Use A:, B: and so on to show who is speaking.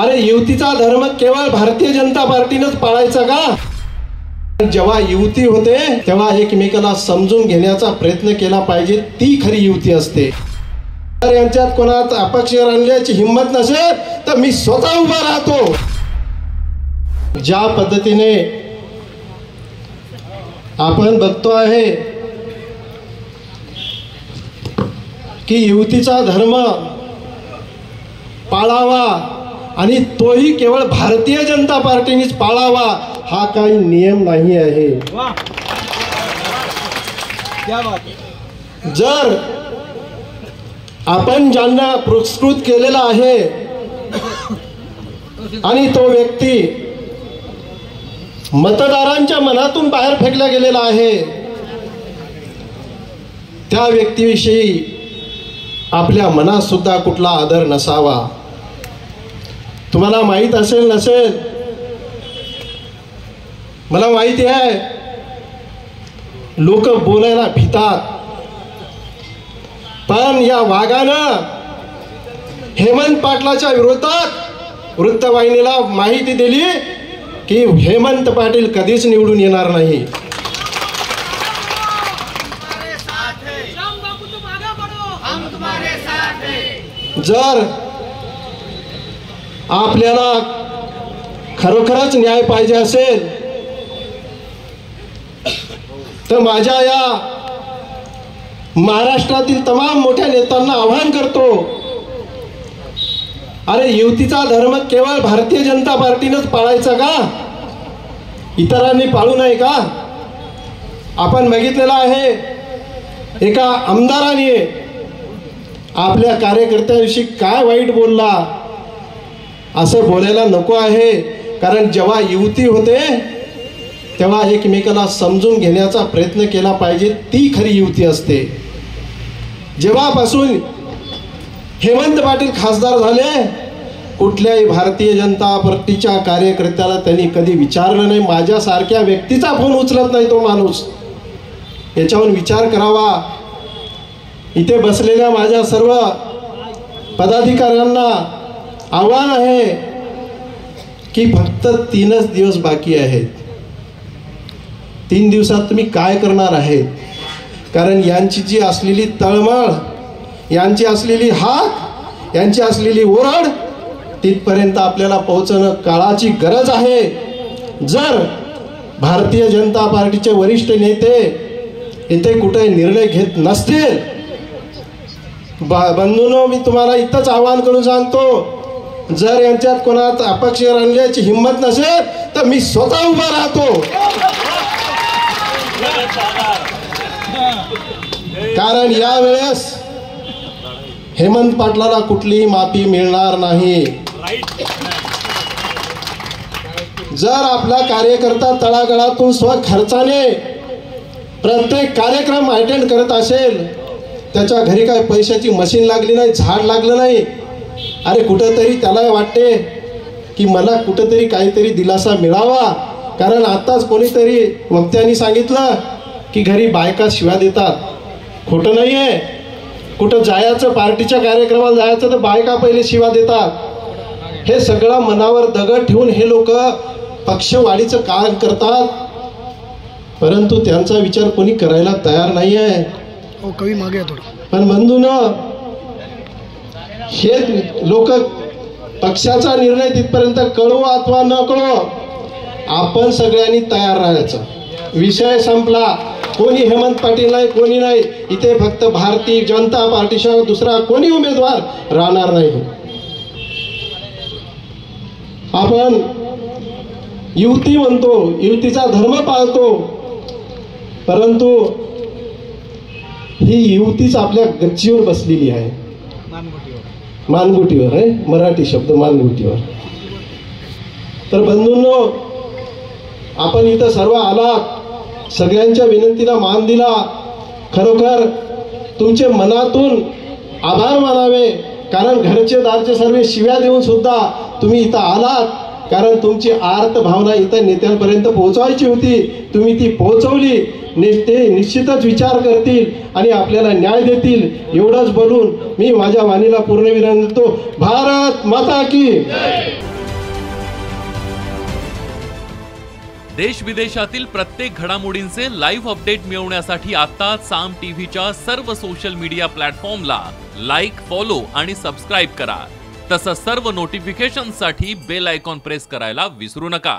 A: अरे युतीचा धर्म केवळ भारतीय जनता पार्टीनंच पाळायचा का? जेव्हा युती होते तेव्हा एकमेकाला समजून घेण्याचा प्रयत्न केला पाहिजे, ती खरी युती असते. जर यांच्यात कोणात अपक्ष आणण्याची हिंमत नसेल तर मी स्वतः उभा राहतो. ज्या पद्धतीने आपण बघतो आहे की युतीचा धर्म पाळावा आणि तोही केवळ भारतीय जनता पार्टीनेच पाळावा हा काही नियम नाही आहे. जर आपण ज्यांना पुरस्कृत केलेला आहे आणि तो व्यक्ती मतदारांच्या मनातून बाहेर फेकला गेलेला आहे, त्या व्यक्तीविषयी आपल्या मनात सुद्धा कुठला आदर नसावा. तुम्हाला माहित असेल नसेल, मला माहिती आहे लोक बोलायला भितात, पण या वाघानं हेमंत पाटलाच्या विरोधात वृत्तवाहिनीला माहिती दिली की हेमंत पाटील कधीच निवडून येणार नाही. जर आपल्याला खरोखरच न्याय पाहिजे असेल तर माझ्या या महाराष्ट्रातील तमाम मोठ्या नेत्यांना आवाहन करतो, अरे युतीचा धर्म केवळ भारतीय जनता पार्टीनंच पाळायचा का? इतरांनी पाळू नये का? आपण बघितलेलं आहे एका आमदाराने आपल्या कार्यकर्त्यांविषयी काय वाईट बोलला, असं बोलायला नको आहे. कारण जेव्हा युती होते तेव्हा एकमेकाला समजून घेण्याचा प्रयत्न केला पाहिजे, ती खरी युती असते. जेव्हापासून हेमंत पाटील खासदार झाले कुठल्याही भारतीय जनता पार्टीच्या कार्यकर्त्याला त्यांनी कधी विचारलं नाही, माझ्यासारख्या व्यक्तीचा फोन उचलत नाही तो माणूस. याच्यावर विचार करावा. इथे बसलेल्या माझ्या सर्व पदाधिकाऱ्यांना आव्हान आहे की फक्त 3च दिवस बाकी आहेत. 3 दिवसात तुम्ही काय करणार आहेत? कारण यांची जी असलेली तळमळ, यांची असलेली हाक, यांची असलेली ओरड तिथपर्यंत आपल्याला पोहोचणं काळाची गरज आहे. जर भारतीय जनता पार्टीचे वरिष्ठ नेते इथे कुठे निर्णय घेत नसतील, बंधूंनो मी तुम्हाला इथंच आवाहन करून सांगतो, जर यांच्यात कोणात अपक्ष आणण्याची हिंमत नसेल तर मी स्वतः उभा राहतो. कारण यावेळेस हेमंत पाटलाला कुठलीही माफी मिळणार नाही. जर आपला कार्यकर्ता तळागाळातून स्वखर्चाने प्रत्येक कार्यक्रम अटेंड करत असेल, त्याच्या घरी काय पैशाची मशीन लागली नाही, झाड लागलं नाही, अरे कुठंतरी त्याला वाटते की मला कुठंतरी काहीतरी दिलासा मिळावा. कारण आताच कोणीतरी वक्त्यांनी सांगितलं की घरी बायका शिव्या देतात. खोटं नाही आहे. कुठं जायचं, पार्टीच्या कार्यक्रमाला जायचं तर बायका पहिले शिव्या देतात. हे सगळं मनावर दगड ठेवून हे लोक पक्षवाढीचं काम करतात, परंतु त्यांचा विचार कोणी करायला तयार नाही आहे.
B: कवी मागे
A: पण बंधूंनो, हे लोक पक्षाचा निर्णय तिथपर्यंत कळो अथवा न कळो, आपण सगळ्यांनी तयार राहायचं. विषय संपला. कोणी हेमंत पाटील नाही, कोणी नाही. इथे फक्त भारतीय जनता पार्टीशिवाय दुसरा कोणी उमेदवार राहणार नाही. आपण युती म्हणतो, युतीचा धर्म पाळतो, परंतु ही युतीच आपल्या गच्चीवर बसलेली आहे, मानगुटीवर आहे. मराठी शब्द मानगुटीवर. तर बंधूंनो, आपण इथं सर्व आलात, सगळ्यांच्या विनंतीला मान दिला. खरोखर तुमचे मनातून आभार मानावे. कारण घरचे दारचे सर्व शिव्या देऊन सुद्धा तुम्ही इथं आलात, कारण तुमची आर्त भावना इथं नेत्यांपर्यंत पोहोचवायची होती. तुम्ही ती पोहोचवली. ते निश्चितच विचार करतील आणि आपल्याला न्याय देतील एवढंच बोलून मी माझ्या वाणीला पूर्णविराम देतो. भारत माता की.
B: देश विदेशातील प्रत्येक घडामोडींचे लाईव्ह अपडेट मिळवण्यासाठी आता साम टीव्हीच्या सर्व सोशल मीडिया प्लॅटफॉर्मला लाईक, फॉलो आणि सबस्क्राईब करा. तसंच सर्व नोटिफिकेशनसाठी बेल आयकॉन प्रेस करायला विसरू नका.